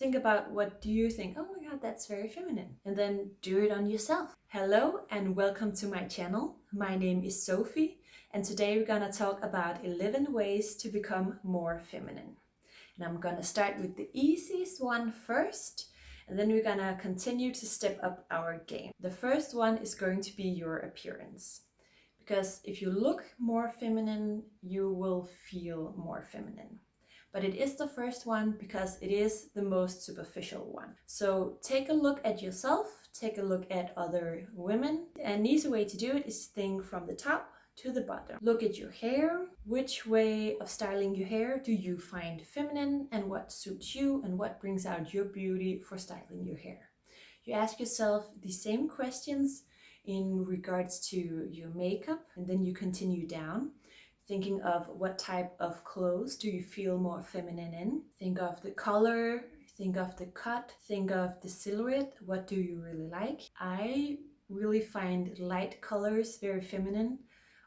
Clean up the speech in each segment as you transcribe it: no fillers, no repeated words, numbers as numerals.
Think about what do you think, oh my god, that's very feminine. And then do it on yourself. Hello and welcome to my channel. My name is Sophie and today we're gonna talk about 11 ways to become more feminine. And I'm gonna start with the easiest one first, and then we're gonna continue to step up our game. The first one is going to be your appearance. Because if you look more feminine, you will feel more feminine. But it is the first one because it is the most superficial one. So take a look at yourself, take a look at other women. An easy way to do it is think from the top to the bottom. Look at your hair. Which way of styling your hair do you find feminine, and what suits you and what brings out your beauty for styling your hair? You ask yourself the same questions in regards to your makeup, and then you continue down thinking of what type of clothes do you feel more feminine in. Think of the color, think of the cut, think of the silhouette. What do you really like? I really find light colors very feminine.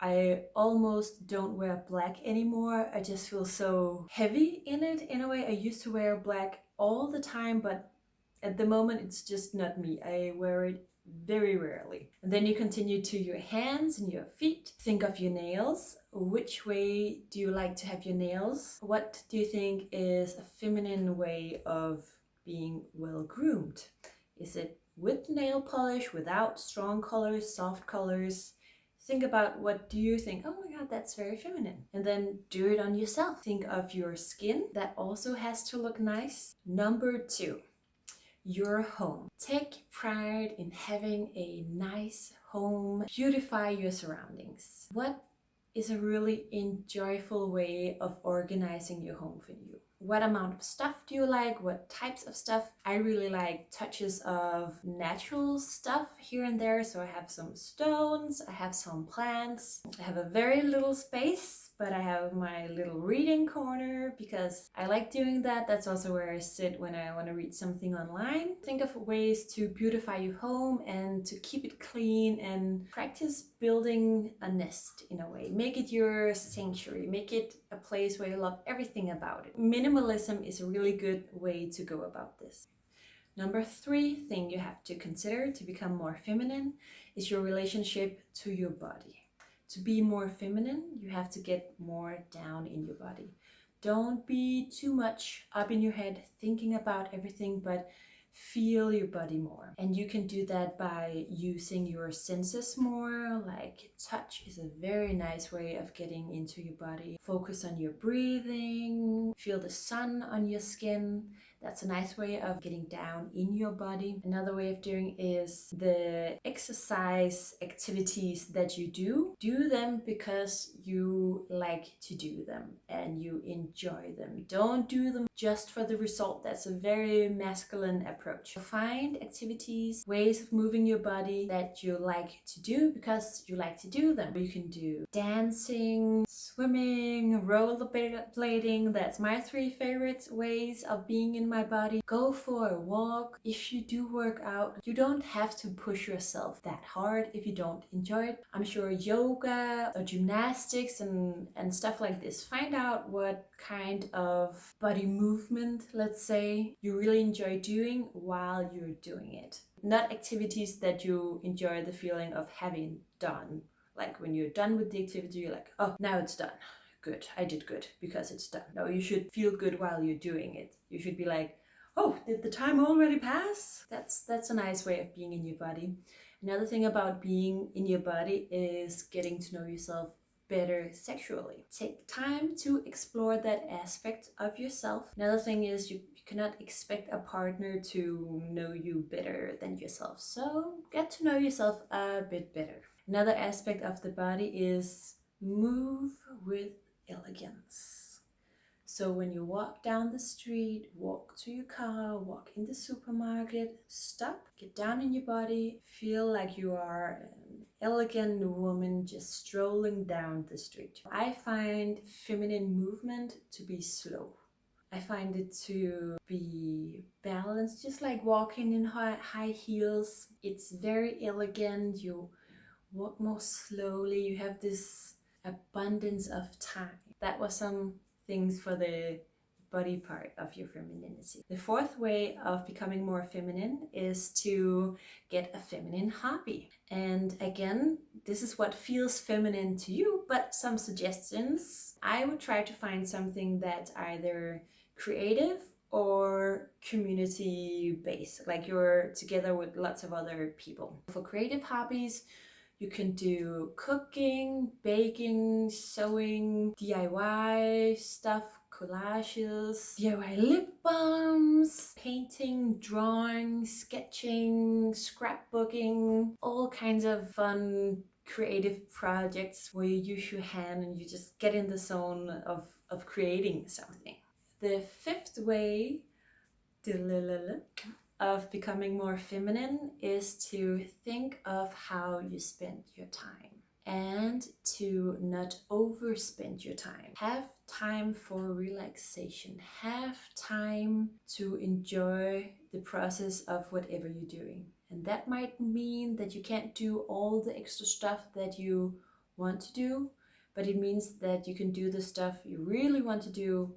I almost don't wear black anymore. I just feel so heavy in it in a way. I used to wear black all the time, but at the moment it's just not me. I wear it very rarely. And then you continue to your hands and your feet. Think of your nails. Which way do you like to have your nails? What do you think is a feminine way of being well groomed? Is it with nail polish, without strong colors, soft colors? Think about what do you think, oh my god, that's very feminine. And then do it on yourself. Think of your skin. That also has to look nice. Number 2. Your home. Take pride in having a nice home. Beautify your surroundings. What is a really enjoyable way of organizing your home for you? What amount of stuff do you like? What types of stuff? I really like touches of natural stuff here and there. So I have some stones, I have some plants. I have a very little space, but I have my little reading corner because I like doing that. That's also where I sit when I want to read something online. Think of ways to beautify your home and to keep it clean, and practice building a nest in a way. Make it your sanctuary. Make it a place where you love everything about it. Minimalism is a really good way to go about this. Number 3 thing you have to consider to become more feminine is your relationship to your body. To be more feminine, you have to get more down in your body. Don't be too much up in your head thinking about everything, but feel your body more. And you can do that by using your senses more. Like touch is a very nice way of getting into your body. Focus on your breathing, feel the sun on your skin. That's a nice way of getting down in your body. Another way of doing is the exercise activities that you do. Do them because you like to do them and you enjoy them. Don't do them just for the result. That's a very masculine approach. Find activities, ways of moving your body that you like to do because you like to do them. You can do dancing, swimming, rollerblading. That's my 3 favorite ways of being in my body. Go for a walk. If you do work out, you don't have to push yourself that hard if you don't enjoy it. I'm sure yoga or gymnastics and stuff like this. Find out what kind of body movement, let's say, you really enjoy doing while you're doing it. Not activities that you enjoy the feeling of having done. Like when you're done with the activity, you're like, oh, now it's done. Good, I did good because it's done. No, you should feel good while you're doing it. You should be like, oh, did the time already pass? That's a nice way of being in your body. Another thing about being in your body is getting to know yourself better sexually. Take time to explore that aspect of yourself. Another thing is you cannot expect a partner to know you better than yourself. So get to know yourself a bit better. Another aspect of the body is move with elegance. So when you walk down the street, walk to your car, walk in the supermarket, stop, get down in your body, feel like you are an elegant woman just strolling down the street. I find feminine movement to be slow. I find it to be balanced, just like walking in high heels. It's very elegant. You walk more slowly. You have this abundance of time. That was some things for the body part of your femininity. The fourth way of becoming more feminine is to get a feminine hobby. And again, this is what feels feminine to you, but some suggestions. I would try to find something that's either creative or community based, like you're together with lots of other people. For creative hobbies, you can do cooking, baking, sewing, DIY stuff, collages, DIY lip balms, painting, drawing, sketching, scrapbooking, all kinds of fun creative projects where you use your hand and you just get in the zone of creating something. The fifth way of becoming more feminine is to think of how you spend your time and to not overspend your time. Have time for relaxation. Have time to enjoy the process of whatever you're doing. And that might mean that you can't do all the extra stuff that you want to do, but it means that you can do the stuff you really want to do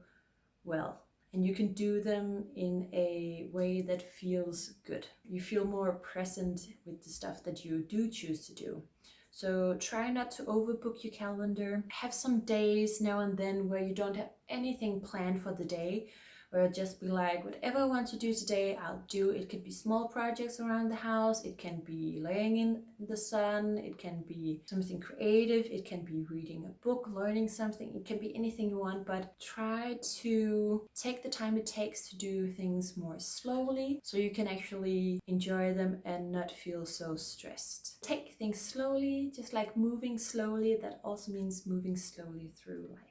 well. And you can do them in a way that feels good. You feel more present with the stuff that you do choose to do. So try not to overbook your calendar. Have some days now and then where you don't have anything planned for the day, where it'll just be like, whatever I want to do today, I'll do. It could be small projects around the house. It can be laying in the sun. It can be something creative. It can be reading a book, learning something. It can be anything you want, but try to take the time it takes to do things more slowly so you can actually enjoy them and not feel so stressed. Take things slowly, just like moving slowly. That also means moving slowly through life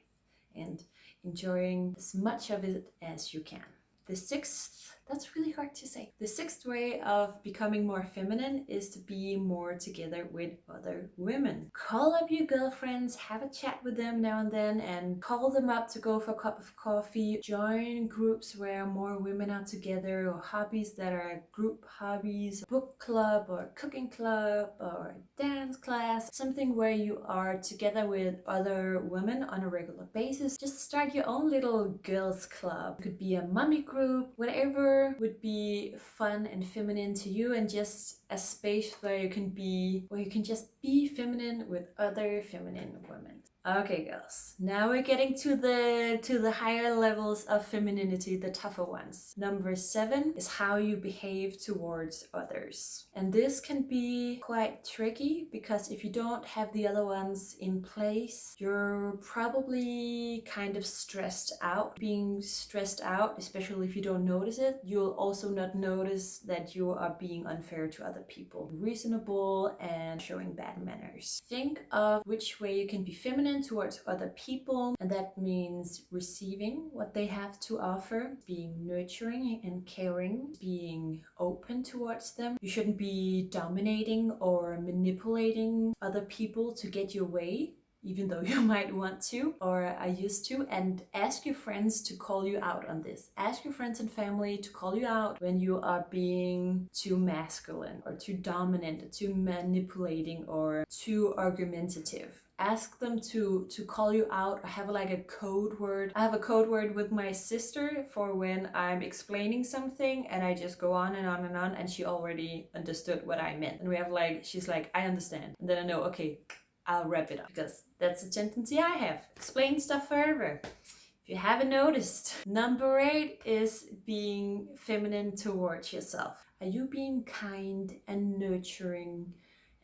and enjoying as much of it as you can. The sixth, that's really hard to say. The sixth way of becoming more feminine is to be more together with other women. Call up your girlfriends, have a chat with them now and then, and call them up to go for a cup of coffee. Join groups where more women are together, or hobbies that are group hobbies, book club or cooking club or dance class, something where you are together with other women on a regular basis. Just start your own little girls club. It could be a mommy group, whatever would be fun and feminine to you, and just a space where you can just be feminine with other feminine women. Okay, girls, now we're getting to the higher levels of femininity, the tougher ones. Number 7 is how you behave towards others. And this can be quite tricky because if you don't have the other ones in place, you're probably kind of stressed out. Being stressed out, especially if you don't notice it, you'll also not notice that you are being unfair to other people, reasonable and showing bad manners. Think of which way you can be feminine towards other people, and that means receiving what they have to offer, being nurturing and caring, being open towards them. You shouldn't be dominating or manipulating other people to get your way, even though you might want to or are used to. And ask your friends to call you out on this. Ask your friends and family to call you out when you are being too masculine or too dominant, or too manipulating or too argumentative. Ask them to call you out or have like a code word. I have a code word with my sister for when I'm explaining something and I just go on and on and on and she already understood what I meant. And we have like, she's like, I understand. And then I know, okay, I'll wrap it up, because that's a tendency I have. Explain stuff forever. If you haven't noticed. Number 8 is being feminine towards yourself. Are you being kind and nurturing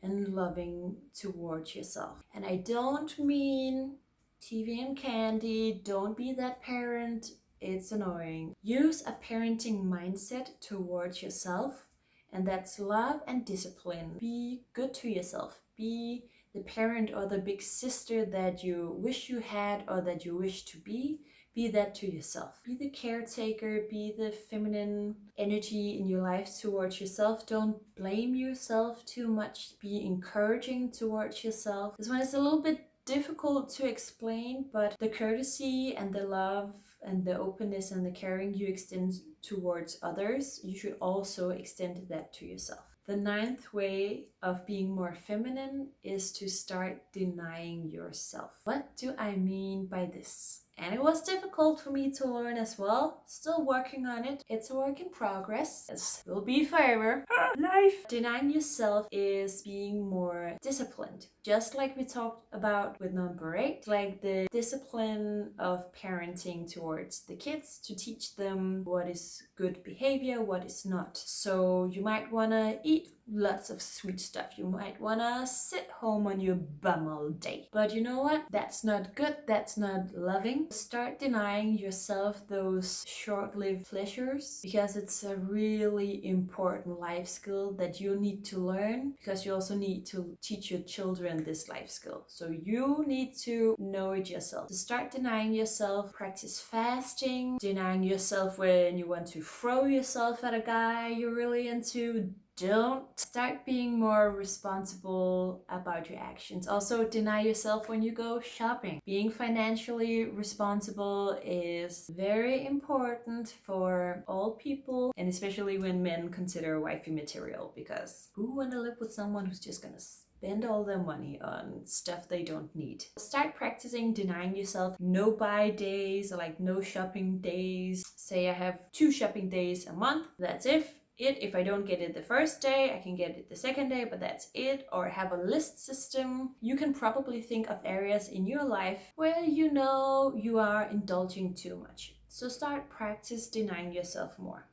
and loving towards yourself? And I don't mean TV and candy. Don't be that parent. It's annoying. Use a parenting mindset towards yourself, and that's love and discipline. Be good to yourself. Be the parent or the big sister that you wish you had or that you wish to be. Be that to yourself. Be the caretaker, be the feminine energy in your life towards yourself. Don't blame yourself too much. Be encouraging towards yourself. This one is a little bit difficult to explain, but the courtesy and the love and the openness and the caring you extend towards others, you should also extend that to yourself. The 9th way of being more feminine is to start denying yourself. What do I mean by this? And it was difficult for me to learn as well. Still working on it. It's a work in progress. It will be forever. Life. Denying yourself is being more disciplined. Just like we talked about with number 8, like the discipline of parenting towards the kids to teach them what is good behavior, what is not. So you might want to eat lots of sweet stuff. You might want to sit home on your bum all day. But you know what? That's not good. That's not loving. Start denying yourself those short-lived pleasures, because it's a really important life skill that you need to learn, because you also need to teach your children this life skill. So you need to know it yourself. So start denying yourself. Practice fasting. Denying yourself when you want to throw yourself at a guy you're really into. Don't. Start being more responsible about your actions. Also, deny yourself when you go shopping. Being financially responsible is very important for all people, and especially when men consider wifey material, because who want to live with someone who's just gonna spend all their money on stuff they don't need? Start practicing denying yourself no buy days, or like no shopping days. Say I have 2 shopping days a month. That's it. If I don't get it the first day, I can get it the second day, but that's it. Or have a list system. You can probably think of areas in your life where you know you are indulging too much. So start practice denying yourself more.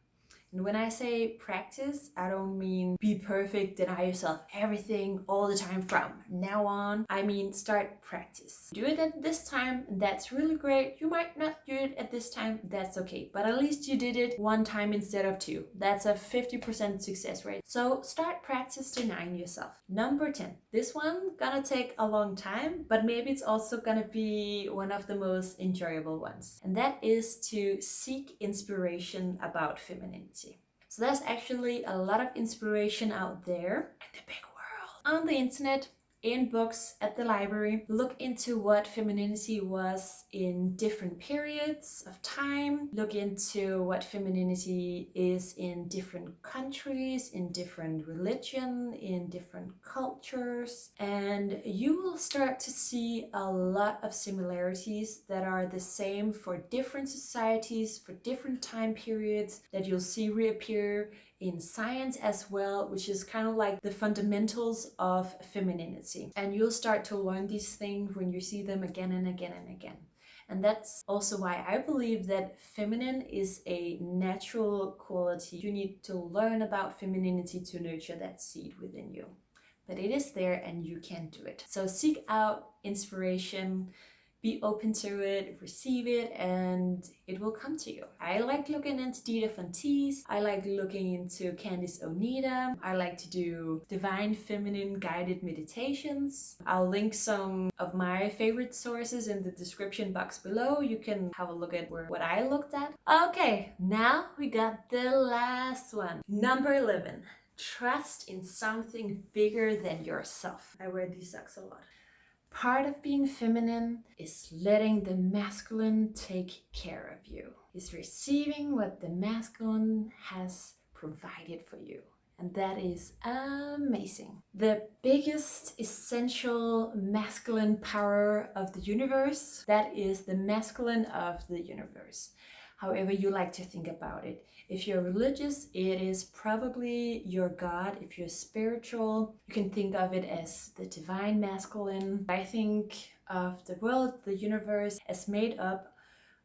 And when I say practice, I don't mean be perfect, deny yourself everything all the time from now on. I mean start practice. Do it at this time, that's really great. You might not do it at this time, that's okay. But at least you did it 1 time instead of 2. That's a 50% success rate. So start practice denying yourself. Number 10. This one gonna take a long time, but maybe it's also gonna be one of the most enjoyable ones. And that is to seek inspiration about femininity. So there's actually a lot of inspiration out there in the big world. On the internet, in books, at the library. Look into what femininity was in different periods of time. Look into what femininity is in different countries, in different religion, in different cultures. And you will start to see a lot of similarities that are the same for different societies, for different time periods, that you'll see reappear in science as well, which is kind of like the fundamentals of femininity. And you'll start to learn these things when you see them again and again and again. And that's also why I believe that feminine is a natural quality. You need to learn about femininity to nurture that seed within you. But it is there and you can do it. So seek out inspiration. Be open to it, receive it, and it will come to you. I like looking into Dita Von Teese. I like looking into Candice Onita. I like to do divine feminine guided meditations. I'll link some of my favorite sources in the description box below. You can have a look at what I looked at. Okay, now we got the last one. Number 11. Trust in something bigger than yourself. I wear these socks a lot. Part of being feminine is letting the masculine take care of you. Is receiving what the masculine has provided for you. And that is amazing. The biggest essential masculine power of the universe, that is the masculine of the universe. However you like to think about it. If you're religious, it is probably your God. If you're spiritual, you can think of it as the divine masculine. I think of the world, the universe, as made up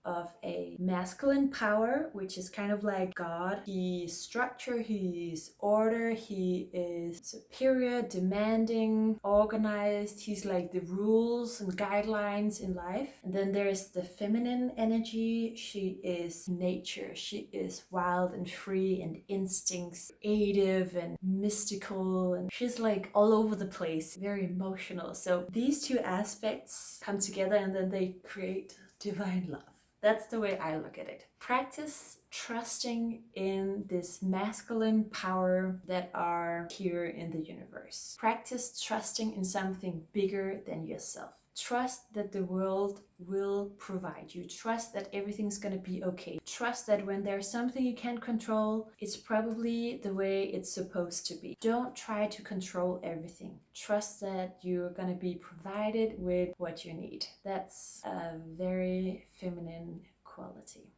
of a masculine power, which is kind of like God. He's structure, he's order, he is superior, demanding, organized. He's like the rules and guidelines in life. And then there's the feminine energy. She is nature. She is wild and free and instincts, creative and mystical. And she's like all over the place, very emotional. So these two aspects come together and then they create divine love. That's the way I look at it. Practice trusting in this masculine power that are here in the universe. Practice trusting in something bigger than yourself. Trust that the world will provide you. Trust that everything's gonna be okay. Trust that when there's something you can't control, it's probably the way it's supposed to be. Don't try to control everything. Trust that you're gonna be provided with what you need. That's a very feminine quality.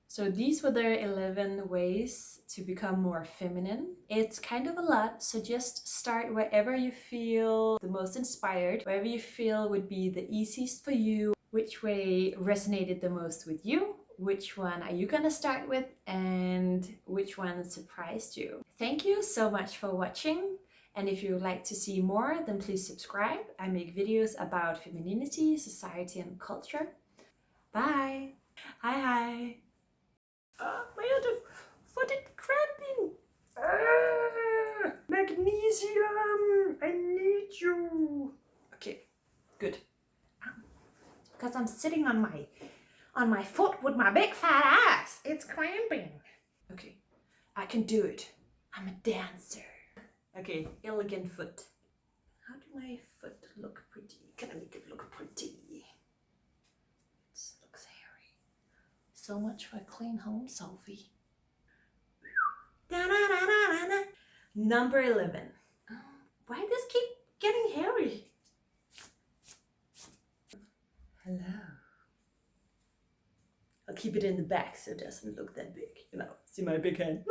So these were the 11 ways to become more feminine. It's kind of a lot, so just start wherever you feel the most inspired, wherever you feel would be the easiest for you, which way resonated the most with you, which one are you gonna start with, and which one surprised you. Thank you so much for watching. And if you would like to see more, then please subscribe. I make videos about femininity, society, and culture. Bye! Hi! My other foot is cramping. Magnesium, I need you. Okay, good. Because I'm sitting on my foot with my big fat ass. It's cramping. Okay, I can do it. I'm a dancer. Okay, elegant foot. How do my foot look pretty? Can I make it look pretty? It looks hairy. So much for a clean home, Sophie. Number 11. Why does this keep getting hairy? Hello. I'll keep it in the back so it doesn't look that big. You know, see my big hand.